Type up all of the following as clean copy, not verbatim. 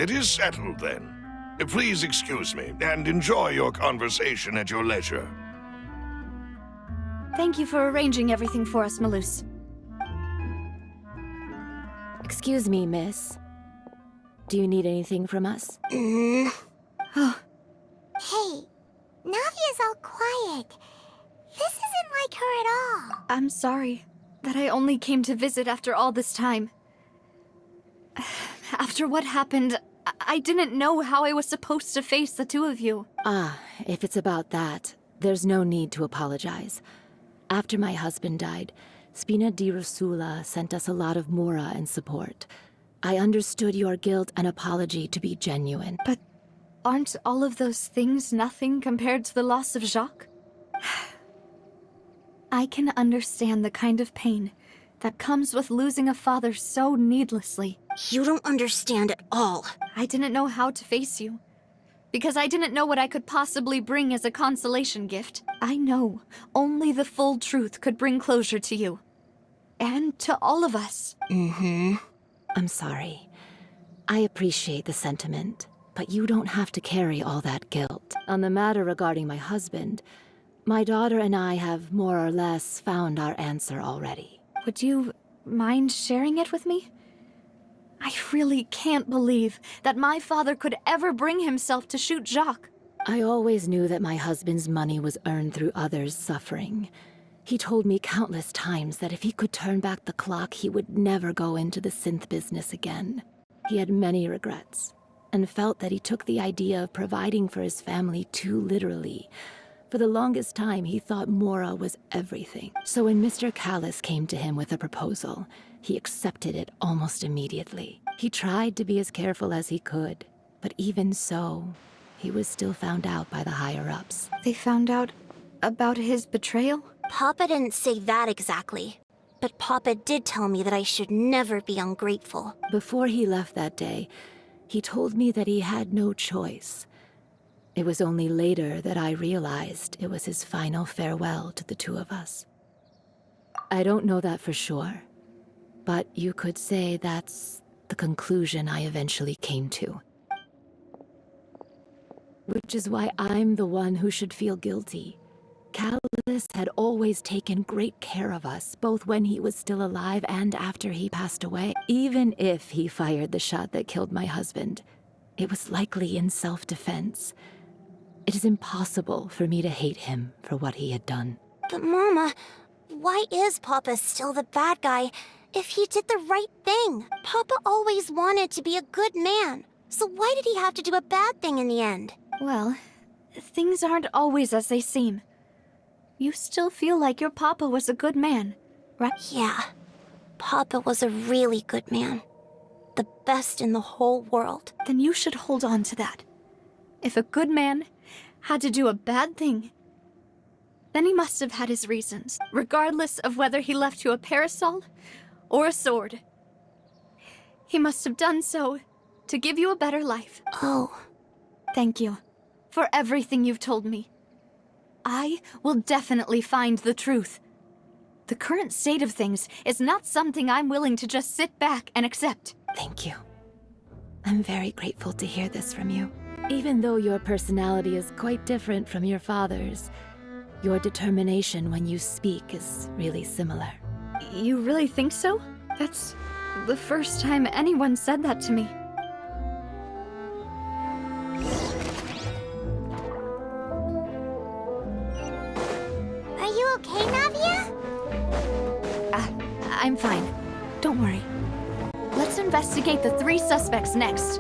It is settled then. Please excuse me, and enjoy your conversation at your leisure. Thank you for arranging everything for us, Malus. Excuse me, miss. Do you need anything from us? Oh, Hey, Navia's all quiet. This isn't like her at all. I'm sorry that I only came to visit after all this time. After what happened, I didn't know how I was supposed to face the two of you. Ah, if it's about that, there's no need to apologize. After my husband died, Spina di Rosula sent us a lot of mora and support. I understood your guilt and apology to be genuine. But aren't all of those things nothing compared to the loss of Jacques? I can understand the kind of pain that comes with losing a father so needlessly. You don't understand at all. I didn't know how to face you, because I didn't know what I could possibly bring as a consolation gift. I know only the full truth could bring closure to you. And to all of us. I'm sorry. I appreciate the sentiment, but you don't have to carry all that guilt. On the matter regarding my husband, my daughter and I have more or less found our answer already. Would you mind sharing it with me? I really can't believe that my father could ever bring himself to shoot Jacques. I always knew that my husband's money was earned through others' suffering. He told me countless times that if he could turn back the clock, he would never go into the synth business again. He had many regrets, and felt that he took the idea of providing for his family too literally. For the longest time, he thought Mora was everything. So when Mr. Callis came to him with a proposal, he accepted it almost immediately. He tried to be as careful as he could, but even so, he was still found out by the higher-ups. They found out about his betrayal? Papa didn't say that exactly. But Papa did tell me that I should never be ungrateful. Before he left that day, he told me that he had no choice. It was only later that I realized it was his final farewell to the two of us. I don't know that for sure, but you could say that's the conclusion I eventually came to. Which is why I'm the one who should feel guilty. Callis had always taken great care of us, both when he was still alive and after he passed away. Even if he fired the shot that killed my husband, it was likely in self-defense. It is impossible for me to hate him for what he had done. But Mama, why is Papa still the bad guy if he did the right thing? Papa always wanted to be a good man, so why did he have to do a bad thing in the end? Well, things aren't always as they seem. You still feel like your papa was a good man, right? Yeah, Papa was a really good man. The best in the whole world. Then you should hold on to that. If a good man had to do a bad thing, then he must have had his reasons, regardless of whether he left you a parasol or a sword. He must have done so to give you a better life. Oh. Thank you for everything you've told me. I will definitely find the truth. The current state of things is not something I'm willing to just sit back and accept. Thank you. I'm very grateful to hear this from you. Even though your personality is quite different from your father's, your determination when you speak is really similar. You really think so? That's the first time anyone said that to me. Are you okay, Navia? I'm fine. Don't worry. Let's investigate the 3 suspects next.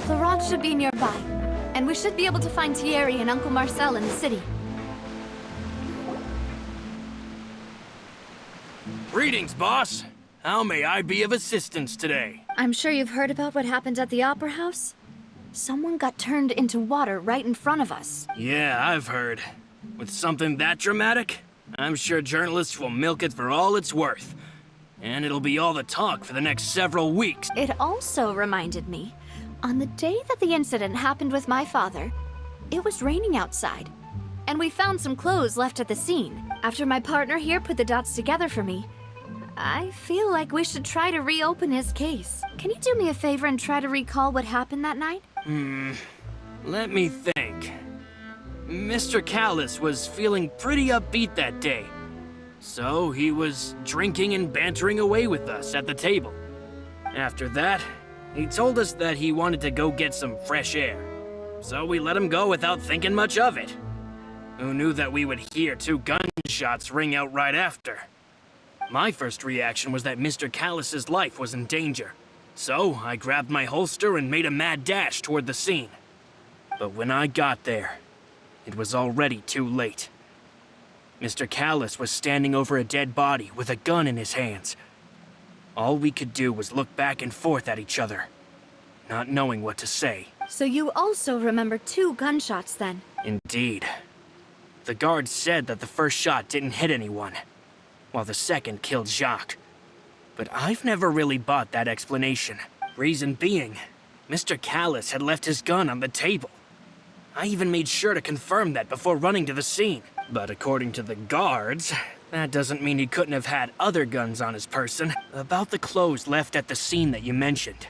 Laurent should be nearby, and we should be able to find Thierry and Uncle Marcel in the city. Greetings, boss. How may I be of assistance today? I'm sure you've heard about what happened at the Opera House. Someone got turned into water right in front of us. Yeah, I've heard. With something that dramatic, I'm sure journalists will milk it for all it's worth. And it'll be all the talk for the next several weeks. It also reminded me, on the day that the incident happened with my father, it was raining outside. And we found some clothes left at the scene. After my partner here put the dots together for me, I feel like we should try to reopen his case. Can you do me a favor and try to recall what happened that night? Let me think. Mr. Callus was feeling pretty upbeat that day. So he was drinking and bantering away with us at the table. After that, he told us that he wanted to go get some fresh air. So we let him go without thinking much of it. Who knew that we would hear 2 gunshots ring out right after? My first reaction was that Mr. Callus's life was in danger. So I grabbed my holster and made a mad dash toward the scene. But when I got there, it was already too late. Mr. Callus was standing over a dead body with a gun in his hands. All we could do was look back and forth at each other, not knowing what to say. So you also remember 2 gunshots then? Indeed. The guard said that the first shot didn't hit anyone, while the second killed Jacques. But I've never really bought that explanation. Reason being, Mr. Callus had left his gun on the table. I even made sure to confirm that before running to the scene. But according to the guards, that doesn't mean he couldn't have had other guns on his person. About the clothes left at the scene that you mentioned.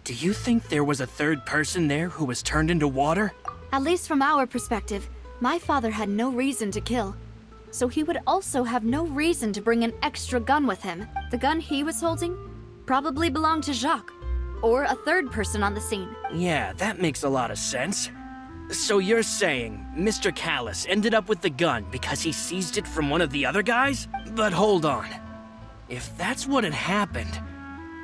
Do you think there was a third person there who was turned into water? At least from our perspective, my father had no reason to kill. So he would also have no reason to bring an extra gun with him. The gun he was holding probably belonged to Jacques, or a third person on the scene. Yeah, that makes a lot of sense. So you're saying Mr. Callus ended up with the gun because he seized it from one of the other guys? But hold on. If that's what had happened,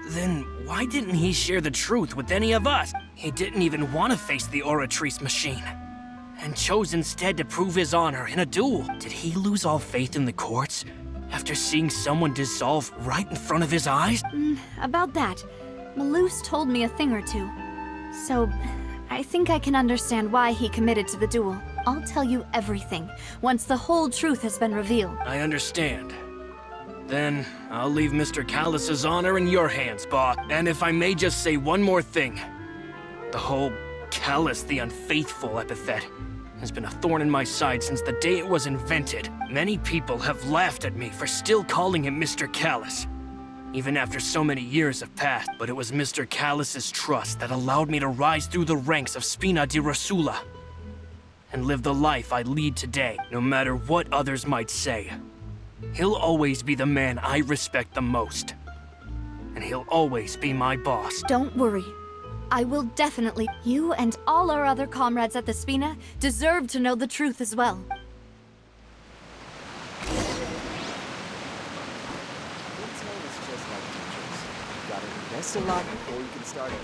then why didn't he share the truth with any of us? He didn't even want to face the Oratrice machine, and chose instead to prove his honor in a duel. Did he lose all faith in the courts after seeing someone dissolve right in front of his eyes? About that, Malus told me a thing or two. So, I think I can understand why he committed to the duel. I'll tell you everything, once the whole truth has been revealed. I understand. Then, I'll leave Mr. Callus's honor in your hands, boss. And if I may just say one more thing. The whole Callus the Unfaithful epithet has been a thorn in my side since the day it was invented. Many people have laughed at me for still calling him Mr. Callus, even after so many years have passed. But it was Mr. Callus's trust that allowed me to rise through the ranks of Spina di Rosula and live the life I lead today, no matter what others might say. He'll always be the man I respect the most, and he'll always be my boss. Don't worry. I will definitely. You and all our other comrades at the Spina deserve to know the truth as well. It's just like teachers. You gotta invest a lot before you can start it.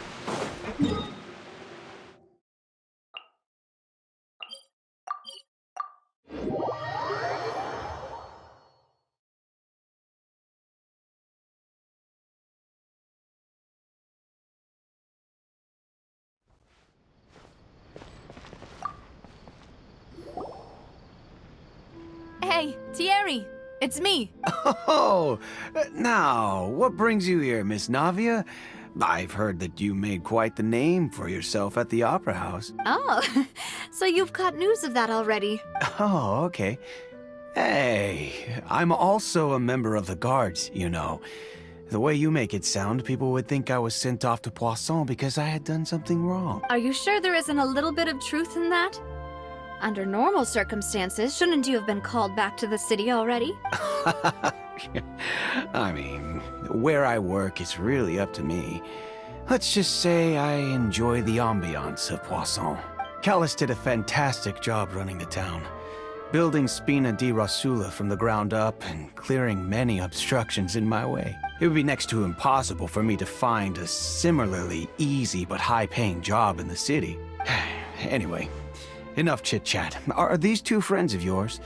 Hey, Thierry! It's me! Oh, now, what brings you here, Miss Navia? I've heard that you made quite the name for yourself at the Opera House. Oh, so you've caught news of that already. Oh, okay. Hey, I'm also a member of the Guards, you know. The way you make it sound, people would think I was sent off to Poisson because I had done something wrong. Are you sure there isn't a little bit of truth in that? Under normal circumstances, shouldn't you have been called back to the city already? I mean, where I work is really up to me. Let's just say I enjoy the ambiance of Poisson. Callus did a fantastic job running the town, building Spina di Rosula from the ground up and clearing many obstructions in my way. It would be next to impossible for me to find a similarly easy but high-paying job in the city. Anyway, enough chit-chat. Are these 2 friends of yours?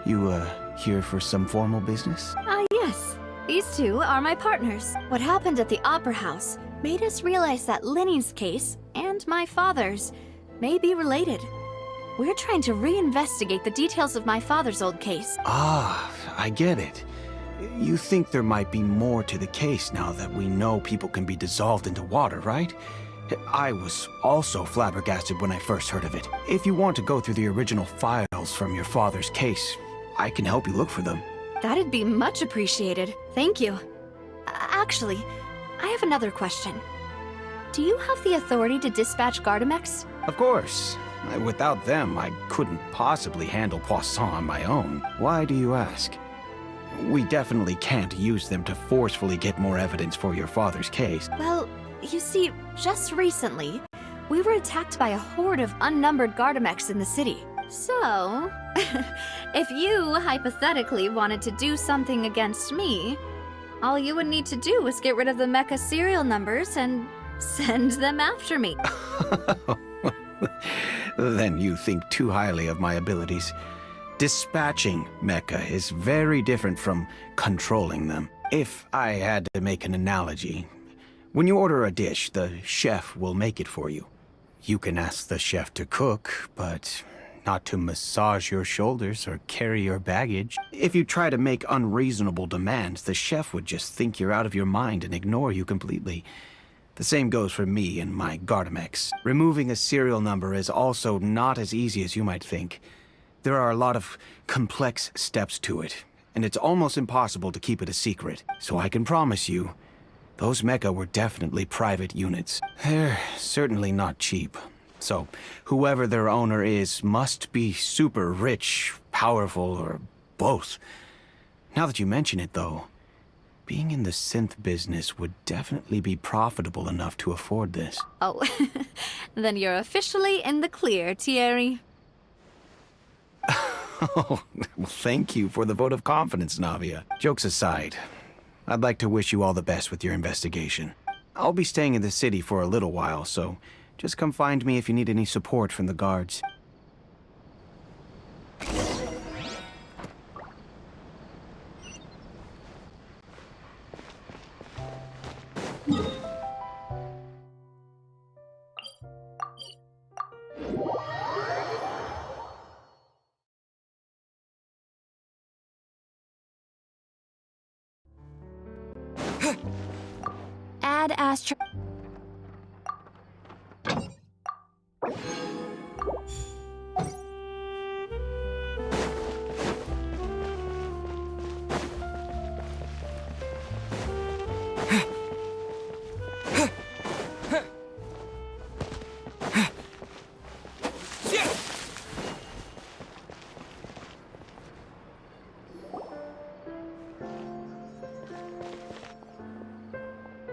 You, here for some formal business? Yes. These 2 are my partners. What happened at the Opera House made us realize that Linny's case and my father's may be related. We're trying to reinvestigate the details of my father's old case. Ah, I get it. You think there might be more to the case now that we know people can be dissolved into water, right? I was also flabbergasted when I first heard of it. If you want to go through the original files from your father's case, I can help you look for them. That'd be much appreciated. Thank you. Actually, I have another question. Do you have the authority to dispatch Gardamex? Of course. Without them, I couldn't possibly handle Poisson on my own. Why do you ask? We definitely can't use them to forcefully get more evidence for your father's case. Well, you see, just recently, we were attacked by a horde of unnumbered Gardamex in the city. So, if you hypothetically wanted to do something against me, all you would need to do is get rid of the mecha serial numbers and send them after me. Then you think too highly of my abilities. Dispatching mecha is very different from controlling them. If I had to make an analogy, when you order a dish, the chef will make it for you. You can ask the chef to cook, but not to massage your shoulders or carry your baggage. If you try to make unreasonable demands, the chef would just think you're out of your mind and ignore you completely. The same goes for me and my Gardamex. Removing a serial number is also not as easy as you might think. There are a lot of complex steps to it, and it's almost impossible to keep it a secret. So I can promise you, those mecha were definitely private units. They're certainly not cheap. So whoever their owner is must be super rich, powerful, or both. Now that you mention it, though, being in the synth business would definitely be profitable enough to afford this. Oh, then you're officially in the clear, Thierry. Oh, well, thank you for the vote of confidence, Navia. Jokes aside, I'd like to wish you all the best with your investigation. I'll be staying in the city for a little while, so just come find me if you need any support from the guards. Add Astro.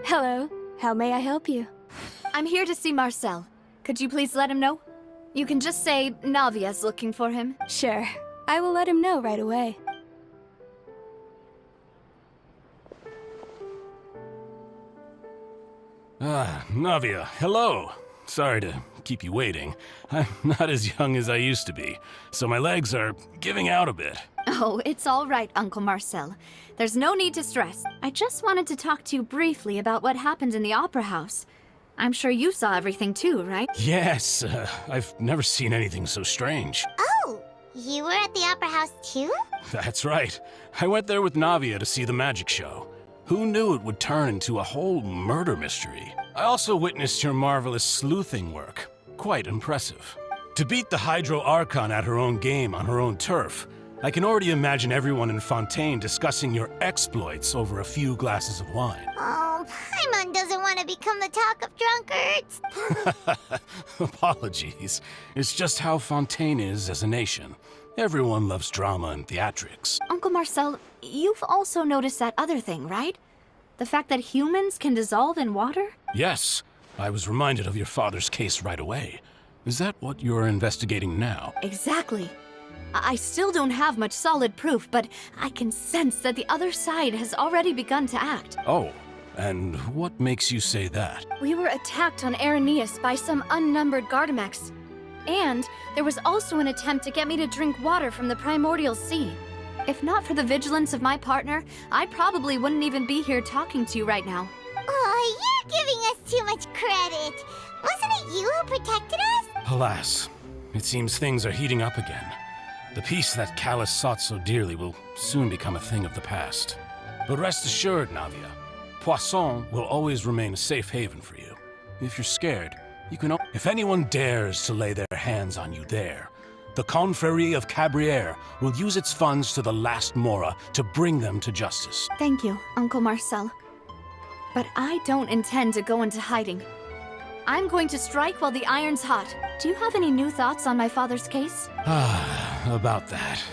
Hello. How may I help you? I'm here to see Marcel. Could you please let him know? You can just say Navia's looking for him. Sure. I will let him know right away. Navia, hello. Sorry to keep you waiting. I'm not as young as I used to be, so my legs are giving out a bit. Oh, it's all right, Uncle Marcel. There's no need to stress. I just wanted to talk to you briefly about what happened in the Opera House. I'm sure you saw everything too, right? Yes, I've never seen anything so strange. Oh, you were at the Opera House too? That's right. I went there with Navia to see the magic show. Who knew it would turn into a whole murder mystery? I also witnessed your marvelous sleuthing work. Quite impressive. To beat the Hydro Archon at her own game on her own turf, I can already imagine everyone in Fontaine discussing your exploits over a few glasses of wine. Oh, Paimon doesn't want to become the talk of drunkards. Apologies. It's just how Fontaine is as a nation. Everyone loves drama and theatrics. Uncle Marcel, you've also noticed that other thing, right? The fact that humans can dissolve in water? Yes, I was reminded of your father's case right away. Is that what you're investigating now? Exactly. I still don't have much solid proof, but I can sense that the other side has already begun to act. Oh, and what makes you say that? We were attacked on Araneus by some unnumbered Gardamex. And there was also an attempt to get me to drink water from the primordial sea. If not for the vigilance of my partner, I probably wouldn't even be here talking to you right now. Oh, you're giving us too much credit. Wasn't it you who protected us? Alas, it seems things are heating up again. The peace that Callus sought so dearly will soon become a thing of the past. But rest assured, Navia, Poisson will always remain a safe haven for you. If you're scared, you can... If anyone dares to lay their hands on you there, The Confrérie of Cabrières will use its funds to the last Mora to bring them to justice. Thank you, Uncle Marcel. But I don't intend to go into hiding. I'm going to strike while the iron's hot. Do you have any new thoughts on my father's case? About that.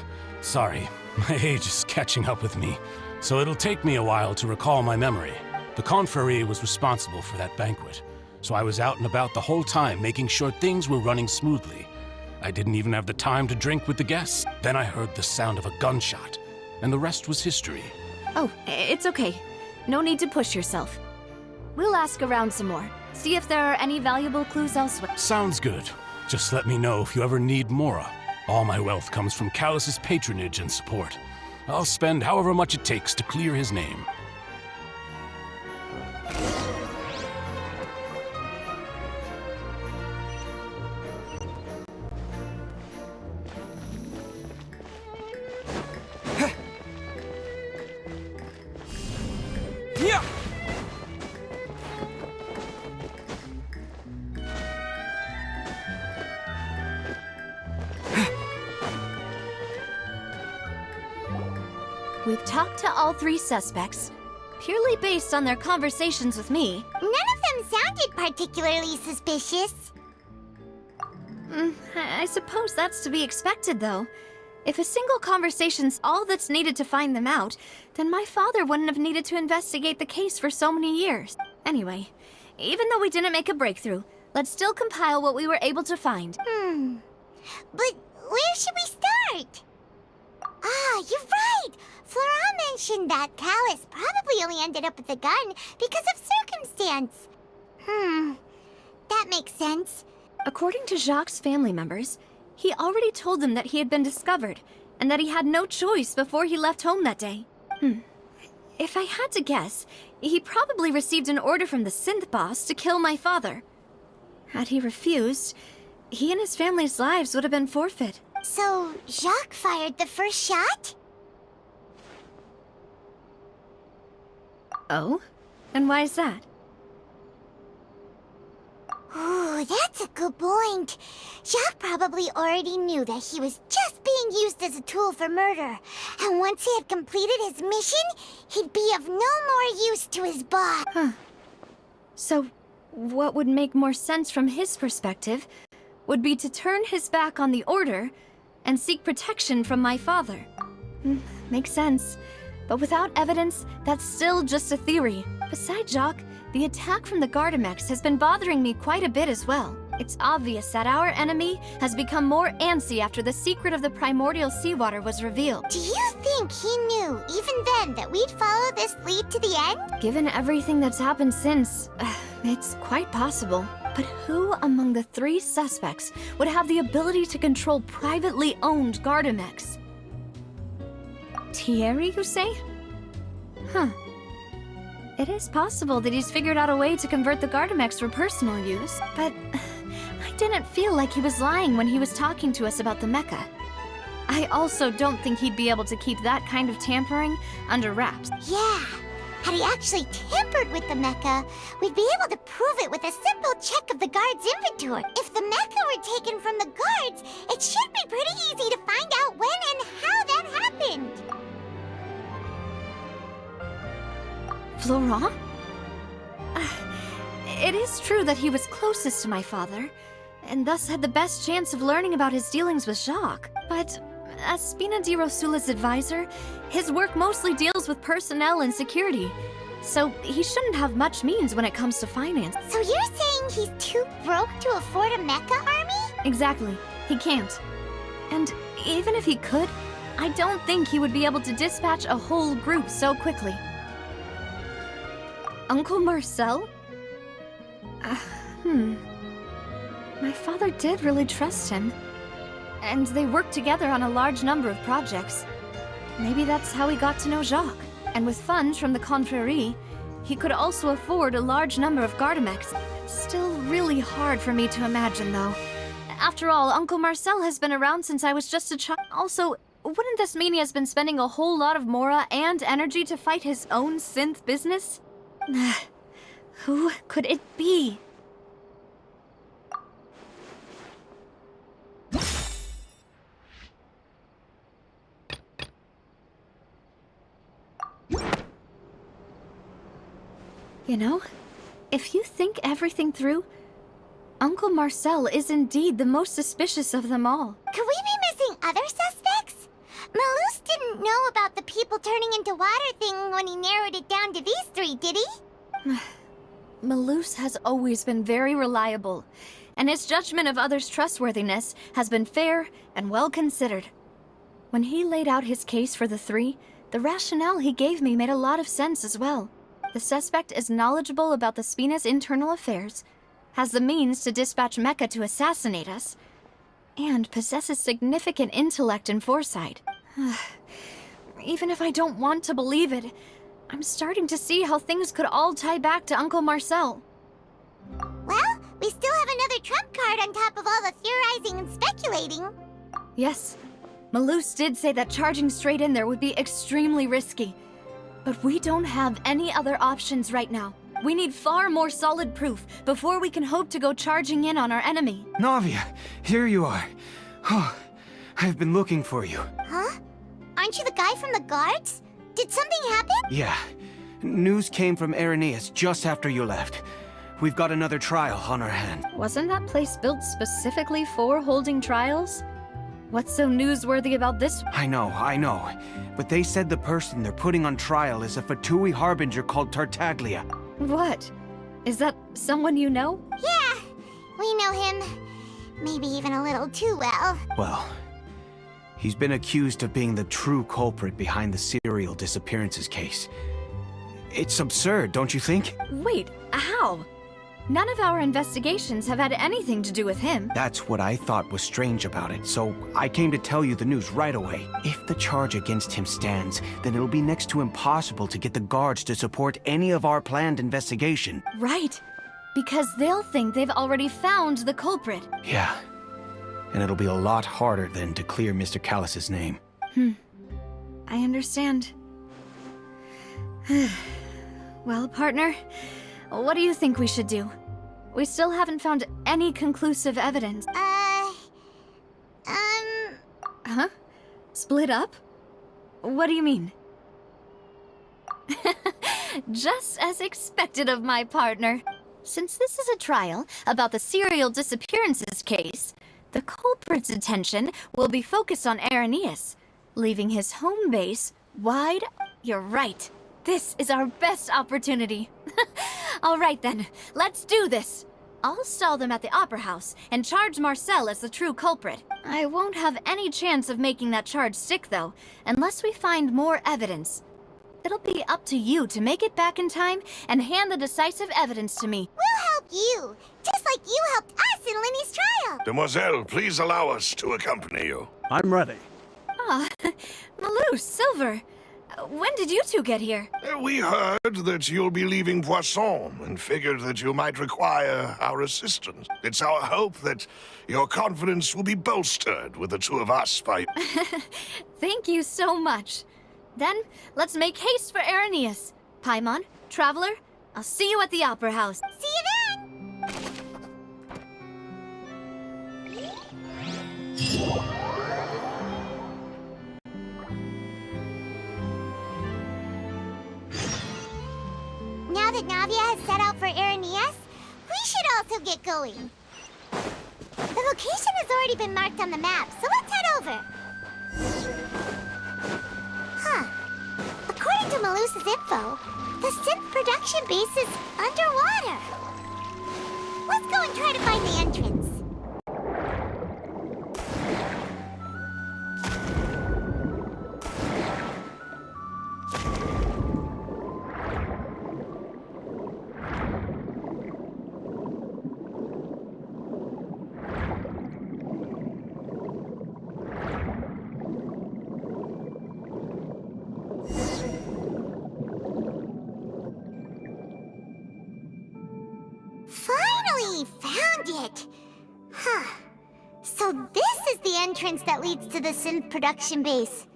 Sorry, my age is catching up with me, so it'll take me a while to recall my memory. The Confrérie was responsible for that banquet, so I was out and about the whole time making sure things were running smoothly. I didn't even have the time to drink with the guests. Then I heard the sound of a gunshot, and the rest was history. Oh, it's okay. No need to push yourself. We'll ask around some more. See if there are any valuable clues elsewhere. Sounds good. Just let me know if you ever need Mora. All my wealth comes from Callus's patronage and support. I'll spend however much it takes to clear his name. We've talked to all 3 suspects, purely based on their conversations with me. None of them sounded particularly suspicious. I suppose that's to be expected, though. If a single conversation's all that's needed to find them out, then my father wouldn't have needed to investigate the case for so many years. Anyway, even though we didn't make a breakthrough, let's still compile what we were able to find. But where should we start? Ah, you're right! Flora mentioned that Callus probably only ended up with the gun because of circumstance. That makes sense. According to Jacques' family members, he already told them that he had been discovered, and that he had no choice before he left home that day. If I had to guess, he probably received an order from the synth boss to kill my father. Had he refused, he and his family's lives would have been forfeit. So, Jacques fired the first shot? Oh? And why is that? Ooh, that's a good point. Jacques probably already knew that he was just being used as a tool for murder. And once he had completed his mission, he'd be of no more use to his boss. So, what would make more sense from his perspective would be to turn his back on the order and seek protection from my father. Makes sense. But without evidence, that's still just a theory. Besides Jacques, the attack from the Gardamex has been bothering me quite a bit as well. It's obvious that our enemy has become more antsy after the secret of the primordial seawater was revealed. Do you think he knew, even then, that we'd follow this lead to the end? Given everything that's happened since, it's quite possible. But who among the 3 suspects would have the ability to control privately owned Gardamex? Thierry, you say? It is possible that he's figured out a way to convert the Gardamex for personal use, but I didn't feel like he was lying when he was talking to us about the mecha. I also don't think he'd be able to keep that kind of tampering under wraps. Yeah. Had he actually tampered with the mecha, we'd be able to prove it with a simple check of the guard's inventory. If the mecha were taken from the guards, it should be pretty easy to find out when and how that happened. Florent? It is true that he was closest to my father, and thus had the best chance of learning about his dealings with Jacques. But as Spina di Rosula's advisor, his work mostly deals with personnel and security, so he shouldn't have much means when it comes to finance. So you're saying he's too broke to afford a mecha army? Exactly. He can't. And even if he could, I don't think he would be able to dispatch a whole group so quickly. Uncle Marcel? My father did really trust him. And they worked together on a large number of projects. Maybe that's how he got to know Jacques. And with funds from the Confrérie, he could also afford a large number of Gardamex. Still really hard for me to imagine, though. After all, Uncle Marcel has been around since I was just a child. Also, wouldn't this mean he has been spending a whole lot of Mora and energy to fight his own synth business? Who could it be? You know, if you think everything through, Uncle Marcel is indeed the most suspicious of them all. Could we be missing other suspects? Malus didn't know about the people turning into water thing when he narrowed it down to these three, did he? Malus has always been very reliable, and his judgment of others' trustworthiness has been fair and well considered. When he laid out his case for the three, the rationale he gave me made a lot of sense as well. The suspect is knowledgeable about the Spina's internal affairs, has the means to dispatch Mecha to assassinate us, and possesses significant intellect and foresight. Even if I don't want to believe it, I'm starting to see how things could all tie back to Uncle Marcel. Well, we still have another trump card on top of all the theorizing and speculating. Yes, Malus did say that charging straight in there would be extremely risky. But we don't have any other options right now. We need far more solid proof before we can hope to go charging in on our enemy. Navia, here you are. Oh, I've been looking for you. Huh? Aren't you the guy from the guards? Did something happen? Yeah. News came from Irenaeus just after you left. We've got another trial on our hand. Wasn't that place built specifically for holding trials? What's so newsworthy about this? I know. But they said the person they're putting on trial is a Fatui harbinger called Tartaglia. What? Is that someone you know? Yeah, we know him. Maybe even a little too well. Well, he's been accused of being the true culprit behind the serial disappearances case. It's absurd, don't you think? Wait, how? None of our investigations have had anything to do with him. That's what I thought was strange about it, so I came to tell you the news right away. If the charge against him stands, then it'll be next to impossible to get the guards to support any of our planned investigation. Right, because they'll think they've already found the culprit. Yeah, and it'll be a lot harder then to clear Mr. Callus's name. I understand. Well, partner, what do you think we should do? We still haven't found any conclusive evidence. Huh? Split up? What do you mean? Just as expected of my partner. Since this is a trial about the serial disappearances case, the culprit's attention will be focused on Irenaeus, leaving his home base wide. You're right. This is our best opportunity. All right then, let's do this. I'll stall them at the Opera House and charge Marcel as the true culprit. I won't have any chance of making that charge stick, though, unless we find more evidence. It'll be up to you to make it back in time and hand the decisive evidence to me. We'll help you, just like you helped us in Linny's trial. Demoiselle, please allow us to accompany you. I'm ready. Ah, Malus, Silver. When did you two get here? We heard that you'll be leaving Poisson and figured that you might require our assistance. It's our hope that your confidence will be bolstered with the two of us by... Thank you so much. Then, let's make haste for Irenaeus. Paimon, Traveler, I'll see you at the Opera House. See you then! Now that Navia has set out for Irenaeus, we should also get going. The location has already been marked on the map, so let's head over. Huh. According to Malus's info, the synth production base is underwater. Let's go and try to find the entrance. Finally found it! Huh. So this is the entrance that leads to the synth production base.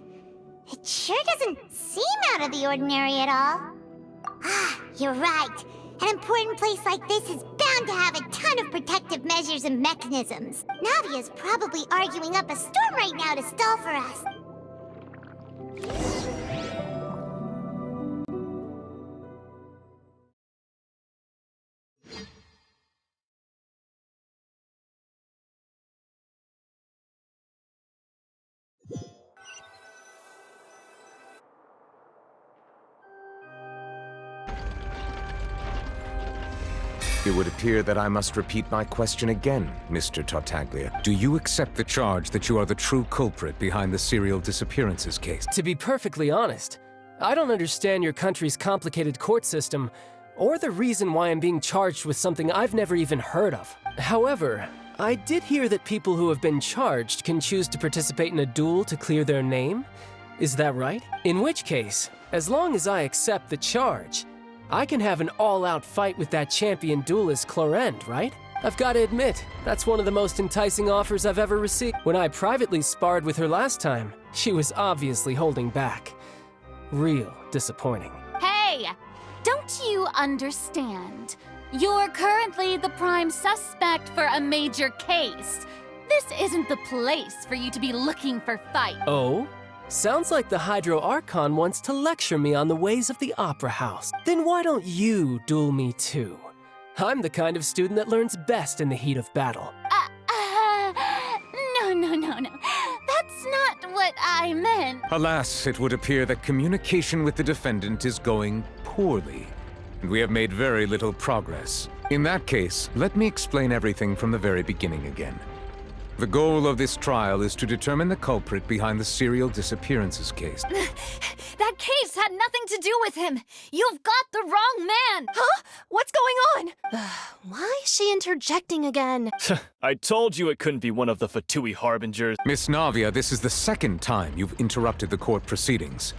It sure doesn't seem out of the ordinary at all. Ah, you're right. An important place like this is bound to have a ton of protective measures and mechanisms. Navia's probably arguing up a storm right now to stall for us. It would appear that I must repeat my question again, Mr. Tartaglia. Do you accept the charge that you are the true culprit behind the serial disappearances case? To be perfectly honest, I don't understand your country's complicated court system, or the reason why I'm being charged with something I've never even heard of. However, I did hear that people who have been charged can choose to participate in a duel to clear their name. Is that right? In which case, as long as I accept the charge, I can have an all-out fight with that champion duelist Clorend, right? I've got to admit, that's one of the most enticing offers I've ever received. When I privately sparred with her last time, she was obviously holding back. Real disappointing. Hey! Don't you understand? You're currently the prime suspect for a major case. This isn't the place for you to be looking for fight. Oh? Sounds like the Hydro Archon wants to lecture me on the ways of the Opera House. Then why don't you duel me too? I'm the kind of student that learns best in the heat of battle. No. That's not what I meant. Alas, it would appear that communication with the defendant is going poorly, and we have made very little progress. In that case, let me explain everything from the very beginning again. The goal of this trial is to determine the culprit behind the serial disappearances case. That case had nothing to do with him. You've got the wrong man. Huh? What's going on? Why is she interjecting again? I told you it couldn't be one of the Fatui Harbingers. Miss Navia, this is the second time you've interrupted the court proceedings.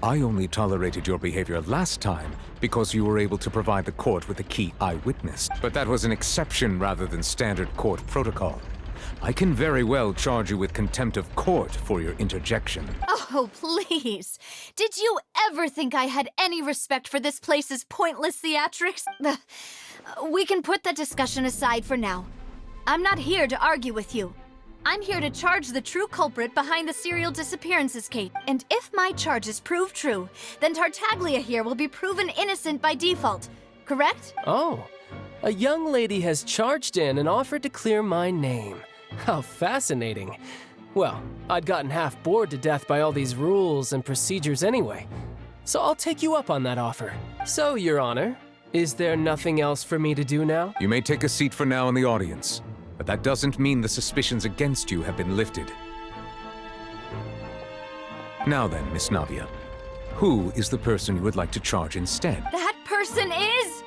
I only tolerated your behavior last time because you were able to provide the court with a key eyewitness. But that was an exception rather than standard court protocol. I can very well charge you with contempt of court for your interjection. Oh, please. Did you ever think I had any respect for this place's pointless theatrics? We can put that discussion aside for now. I'm not here to argue with you. I'm here to charge the true culprit behind the serial disappearances case. And if my charges prove true, then Tartaglia here will be proven innocent by default. Correct? Oh, a young lady has charged in and offered to clear my name. How fascinating. Well, I'd gotten half bored to death by all these rules and procedures anyway. So I'll take you up on that offer. So, Your Honor, is there nothing else for me to do now? You may take a seat for now in the audience, but that doesn't mean the suspicions against you have been lifted. Now then, Miss Navia, who is the person you would like to charge instead? That person is...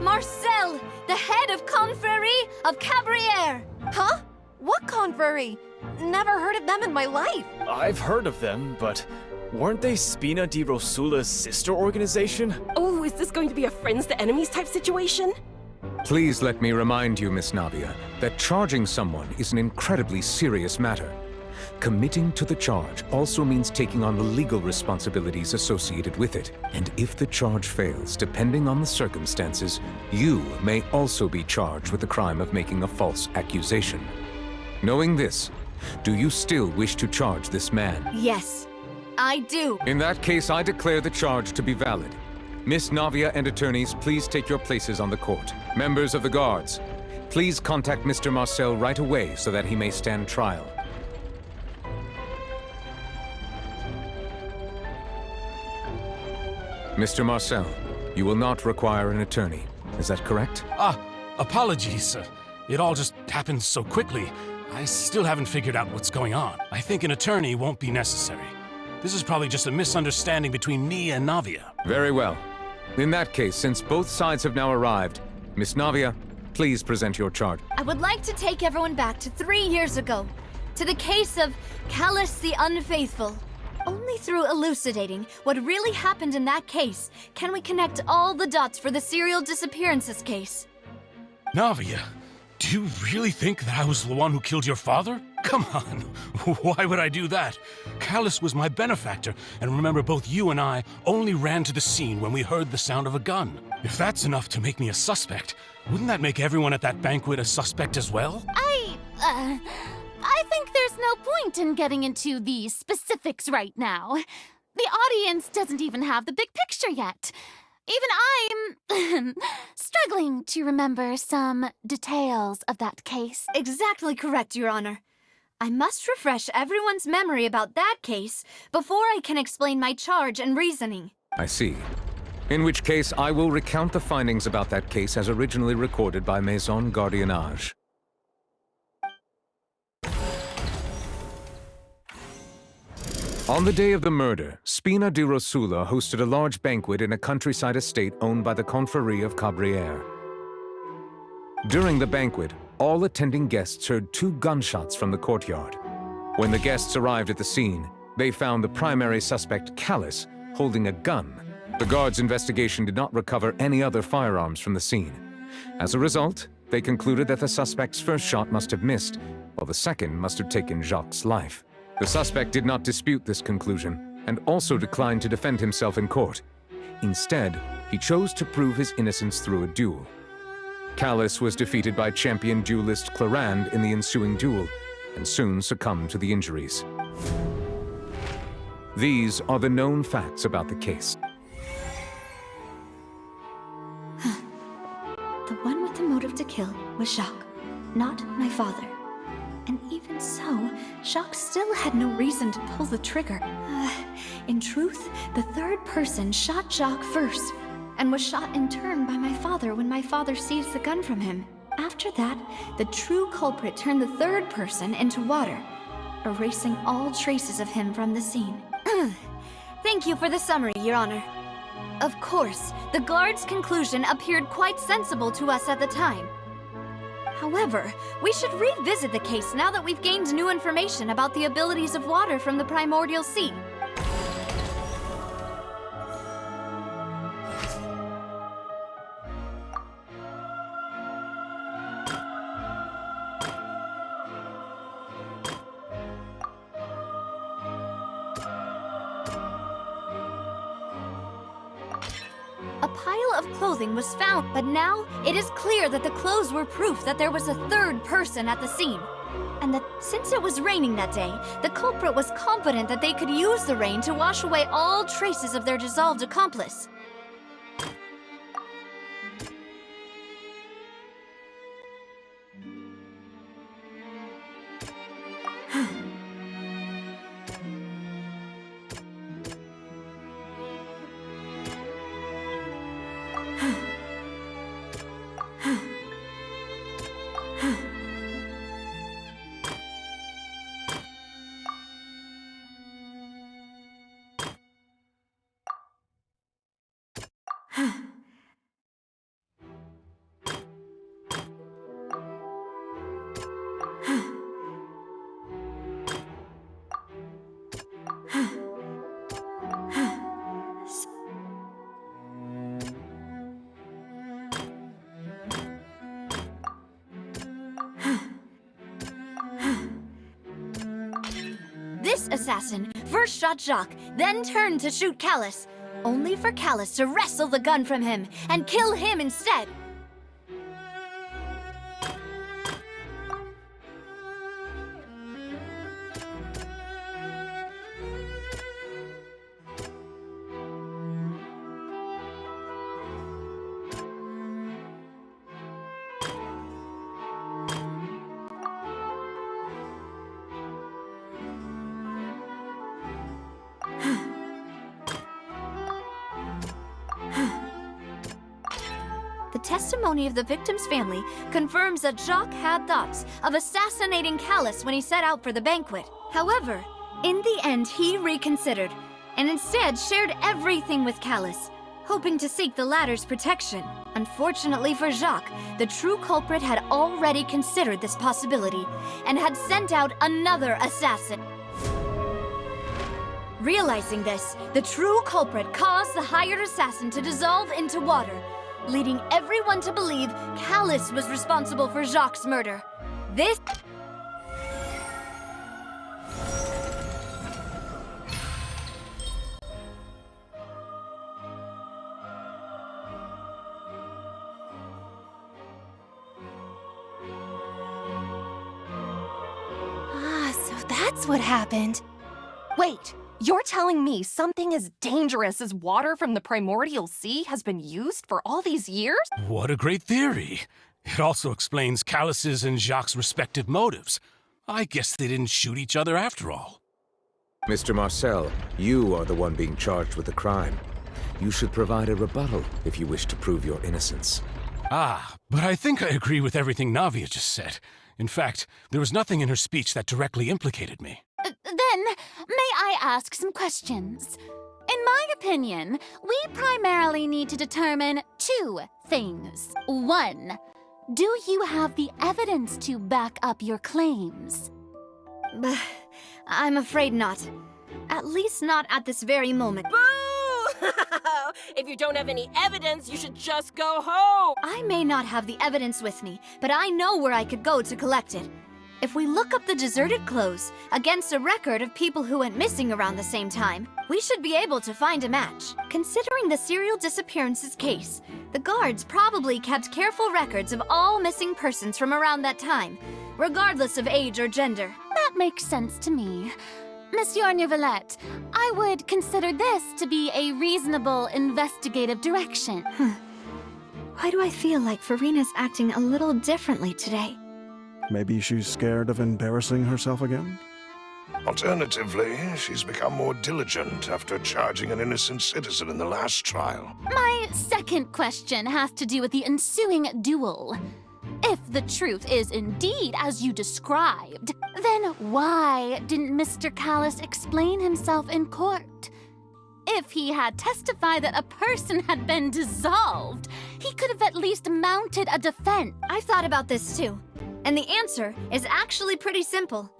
Marcel, the head of Confrérie of Cabrières. Huh? What confrérie? Never heard of them in my life. I've heard of them, but weren't they Spina di Rosula's sister organization? Oh, is this going to be a friends to enemies type situation? Please let me remind you, Miss Navia, that charging someone is an incredibly serious matter. Committing to the charge also means taking on the legal responsibilities associated with it. And if the charge fails, depending on the circumstances, you may also be charged with the crime of making a false accusation. Knowing this, do you still wish to charge this man? Yes, I do. In that case, I declare the charge to be valid. Miss Navia and attorneys, please take your places on the court. Members of the guards, please contact Mr. Marcel right away so that he may stand trial. Mr. Marcel, you will not require an attorney. Is that correct? Apologies. It all just happened so quickly. I still haven't figured out what's going on. I think an attorney won't be necessary. This is probably just a misunderstanding between me and Navia. Very well. In that case, since both sides have now arrived, Miss Navia, please present your charge. I would like to take everyone back to 3 years ago, to the case of Callus the Unfaithful. Only through elucidating what really happened in that case can we connect all the dots for the serial disappearances case. Navia, do you really think that I was the one who killed your father? Come on, why would I do that? Callus was my benefactor, and remember both you and I only ran to the scene when we heard the sound of a gun. If that's enough to make me a suspect, wouldn't that make everyone at that banquet a suspect as well? I think there's no point in getting into the specifics right now. The audience doesn't even have the big picture yet. Even I'm struggling to remember some details of that case. Exactly correct, Your Honor. I must refresh everyone's memory about that case before I can explain my charge and reasoning. I see. In which case, I will recount the findings about that case as originally recorded by Maison Gardiennage. On the day of the murder, Spina di Rosula hosted a large banquet in a countryside estate owned by the Confrérie of Cabrières. During the banquet, all attending guests heard 2 gunshots from the courtyard. When the guests arrived at the scene, they found the primary suspect, Callus, holding a gun. The guards' investigation did not recover any other firearms from the scene. As a result, they concluded that the suspect's first shot must have missed, while the second must have taken Jacques' life. The suspect did not dispute this conclusion, and also declined to defend himself in court. Instead, he chose to prove his innocence through a duel. Callus was defeated by champion duelist Clarande in the ensuing duel, and soon succumbed to the injuries. These are the known facts about the case. The one with the motive to kill was Jacques, not my father. And even so, Jacques still had no reason to pull the trigger. In truth, the third person shot Jacques first, and was shot in turn by my father when my father seized the gun from him. After that, the true culprit turned the third person into water, erasing all traces of him from the scene. Thank you for the summary, Your Honor. Of course, the guard's conclusion appeared quite sensible to us at the time. However, we should revisit the case now that we've gained new information about the abilities of water from the primordial sea. A pile of clothing was found, but now it is clear that the clothes were proof that there was a third person at the scene. And that since it was raining that day, the culprit was confident that they could use the rain to wash away all traces of their dissolved accomplice. This assassin first shot Jacques, then turned to shoot Callus, only for Callus to wrestle the gun from him and kill him instead. The testimony of the victim's family confirms that Jacques had thoughts of assassinating Callus when he set out for the banquet. However, in the end he reconsidered, and instead shared everything with Callus, hoping to seek the latter's protection. Unfortunately for Jacques, the true culprit had already considered this possibility, and had sent out another assassin. Realizing this, the true culprit caused the hired assassin to dissolve into water, leading everyone to believe Callus was responsible for Jacques' murder. This... So that's what happened. Wait, you're telling me something as dangerous as water from the primordial sea has been used for all these years? What a great theory. It also explains Callus's and Jacques' respective motives. I guess they didn't shoot each other after all. Mr. Marcel, you are the one being charged with the crime. You should provide a rebuttal if you wish to prove your innocence. Ah, but I think I agree with everything Navia just said. In fact, there was nothing in her speech that directly implicated me. Then, may I ask some questions? In my opinion, we primarily need to determine two things. One, do you have the evidence to back up your claims? I'm afraid not. At least not at this very moment. Boo! If you don't have any evidence, you should just go home! I may not have the evidence with me, but I know where I could go to collect it. If we look up the deserted clothes against a record of people who went missing around the same time, we should be able to find a match. Considering the serial disappearances case, the guards probably kept careful records of all missing persons from around that time, regardless of age or gender. That makes sense to me. Monsieur Neuvillette, I would consider this to be a reasonable investigative direction. Why do I feel like Farina's acting a little differently today? Maybe she's scared of embarrassing herself again? Alternatively, she's become more diligent after charging an innocent citizen in the last trial. My second question has to do with the ensuing duel. If the truth is indeed as you described, then why didn't Mr. Callis explain himself in court? If he had testified that a person had been dissolved, he could have at least mounted a defense. I've thought about this too, and the answer is actually pretty simple.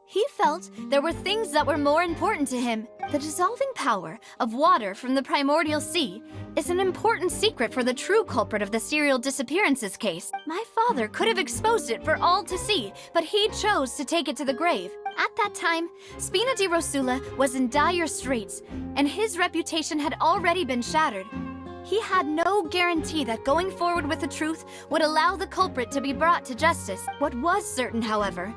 He felt there were things that were more important to him. The dissolving power of water from the primordial sea is an important secret for the true culprit of the serial disappearances case. My father could have exposed it for all to see, but he chose to take it to the grave. At that time, Spina di Rosula was in dire straits, and his reputation had already been shattered. He had no guarantee that going forward with the truth would allow the culprit to be brought to justice. What was certain, however,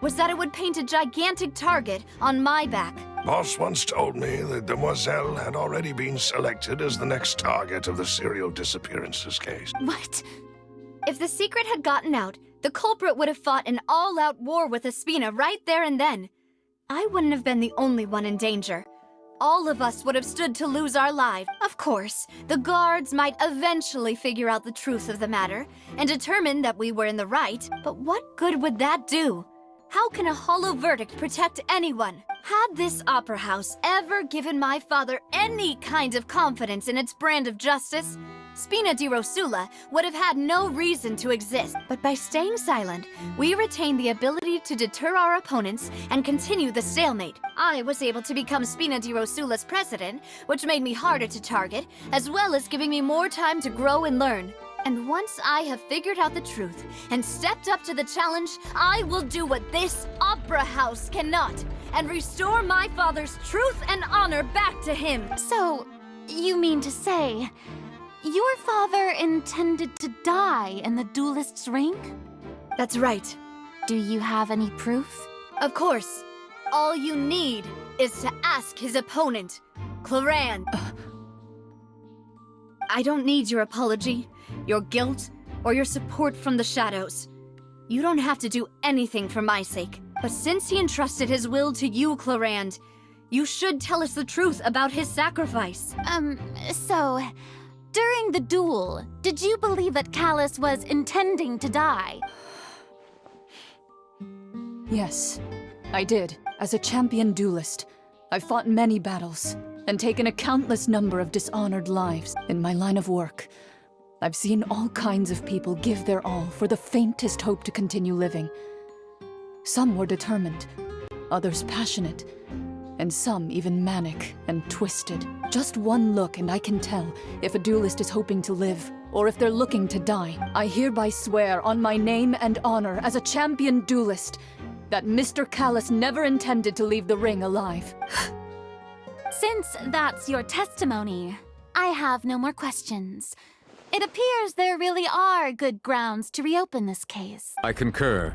was that it would paint a gigantic target on my back. Boss once told me that Demoiselle had already been selected as the next target of the serial disappearances case. What? If the secret had gotten out, the culprit would have fought an all-out war with Espina right there and then. I wouldn't have been the only one in danger. All of us would have stood to lose our lives. Of course, the guards might eventually figure out the truth of the matter and determine that we were in the right, but what good would that do? How can a hollow verdict protect anyone? Had this opera house ever given my father any kind of confidence in its brand of justice, Spina di Rosula would have had no reason to exist. But by staying silent, we retained the ability to deter our opponents and continue the stalemate. I was able to become Spina di Rosula's president, which made me harder to target, as well as giving me more time to grow and learn. And once I have figured out the truth and stepped up to the challenge, I will do what this opera house cannot and restore my father's truth and honor back to him. So, you mean to say, your father intended to die in the duelist's ring? That's right. Do you have any proof? Of course. All you need is to ask his opponent, Cloran. I don't need your apology, your guilt, or your support from the shadows. You don't have to do anything for my sake. But since he entrusted his will to you, Clorand, you should tell us the truth about his sacrifice. So, during the duel, did you believe that Callis was intending to die? Yes, I did. As a champion duelist, I've fought many battles and taken a countless number of dishonored lives in my line of work. I've seen all kinds of people give their all for the faintest hope to continue living. Some were determined, others passionate, and some even manic and twisted. Just one look and I can tell if a duelist is hoping to live or if they're looking to die. I hereby swear on my name and honor as a champion duelist that Mr. Callis never intended to leave the ring alive. Since that's your testimony, I have no more questions. It appears there really are good grounds to reopen this case. I concur.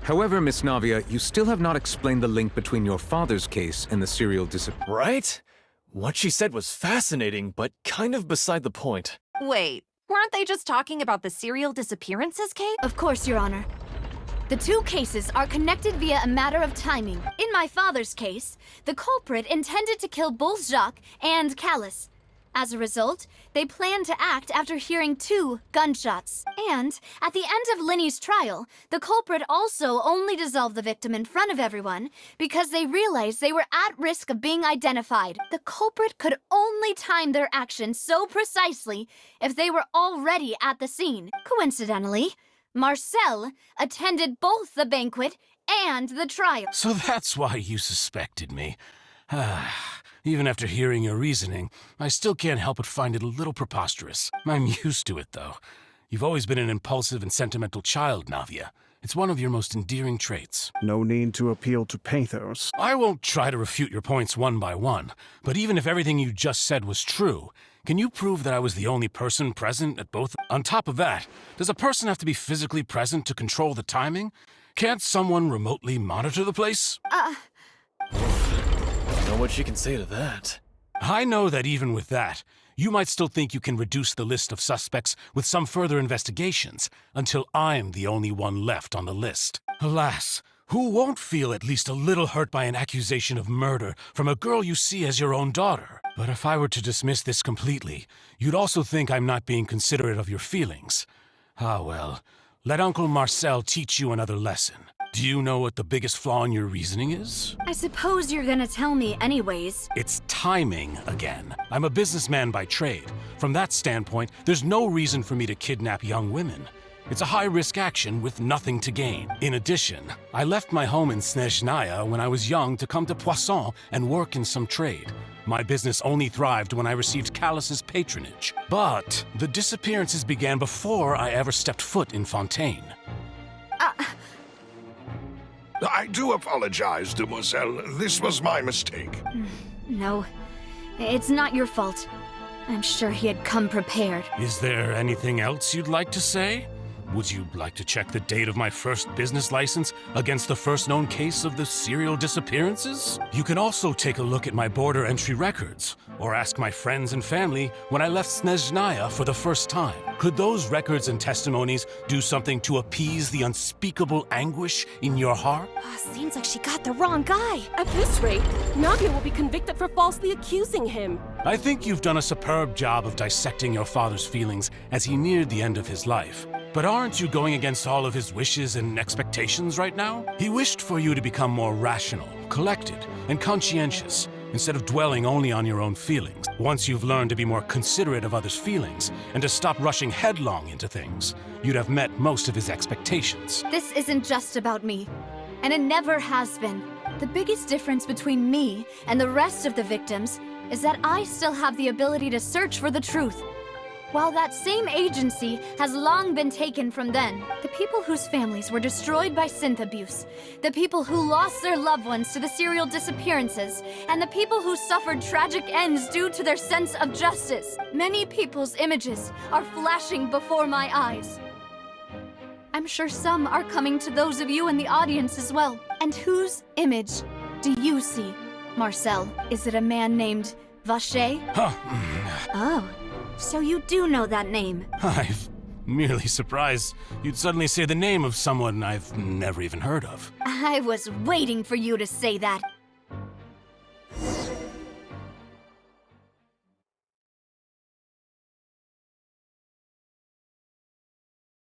However, Miss Navia, you still have not explained the link between your father's case and the serial disappearance. Right? What she said was fascinating, but kind of beside the point. Wait, weren't they just talking about the serial disappearances case? Of course, Your Honor. The two cases are connected via a matter of timing. In my father's case, the culprit intended to kill both Jacques and Callus. As a result, they planned to act after hearing 2 gunshots. And at the end of Linny's trial, the culprit also only dissolved the victim in front of everyone because they realized they were at risk of being identified. The culprit could only time their actions so precisely if they were already at the scene. Coincidentally, Marcel attended both the banquet and the trial. So that's why you suspected me. Even after hearing your reasoning, I still can't help but find it a little preposterous. I'm used to it, though. You've always been an impulsive and sentimental child, Navia. It's one of your most endearing traits. No need to appeal to pathos. I won't try to refute your points one by one, but even if everything you just said was true, can you prove that I was the only person present at both? On top of that, does a person have to be physically present to control the timing? Can't someone remotely monitor the place? Know what you can say to that. I know that even with that, you might still think you can reduce the list of suspects with some further investigations until I'm the only one left on the list. Alas, who won't feel at least a little hurt by an accusation of murder from a girl you see as your own daughter? But if I were to dismiss this completely, you'd also think I'm not being considerate of your feelings. Ah well, let Uncle Marcel teach you another lesson. Do you know what the biggest flaw in your reasoning is? I suppose you're gonna tell me anyways. It's timing again. I'm a businessman by trade. From that standpoint, there's no reason for me to kidnap young women. It's a high-risk action with nothing to gain. In addition, I left my home in Snezhnaya when I was young to come to Poisson and work in some trade. My business only thrived when I received Callus's patronage. But the disappearances began before I ever stepped foot in Fontaine. I do apologize, demoiselle. This was my mistake. No, it's not your fault. I'm sure he had come prepared. Is there anything else you'd like to say? Would you like to check the date of my first business license against the first known case of the serial disappearances? You can also take a look at my border entry records, or ask my friends and family when I left Snezhnaya for the first time. Could those records and testimonies do something to appease the unspeakable anguish in your heart? Seems like she got the wrong guy. At this rate, Navia will be convicted for falsely accusing him. I think you've done a superb job of dissecting your father's feelings as he neared the end of his life. But aren't you going against all of his wishes and expectations right now? He wished for you to become more rational, collected, and conscientious, instead of dwelling only on your own feelings. Once you've learned to be more considerate of others' feelings, and to stop rushing headlong into things, you'd have met most of his expectations. This isn't just about me, and it never has been. The biggest difference between me and the rest of the victims is that I still have the ability to search for the truth. While that same agency has long been taken from them, the people whose families were destroyed by synth abuse, the people who lost their loved ones to the serial disappearances, and the people who suffered tragic ends due to their sense of justice. Many people's images are flashing before my eyes. I'm sure some are coming to those of you in the audience as well. And whose image do you see, Marcel? Is it a man named Vacher? Oh. So you do know that name? I'm merely surprised you'd suddenly say the name of someone I've never even heard of. I was waiting for you to say that.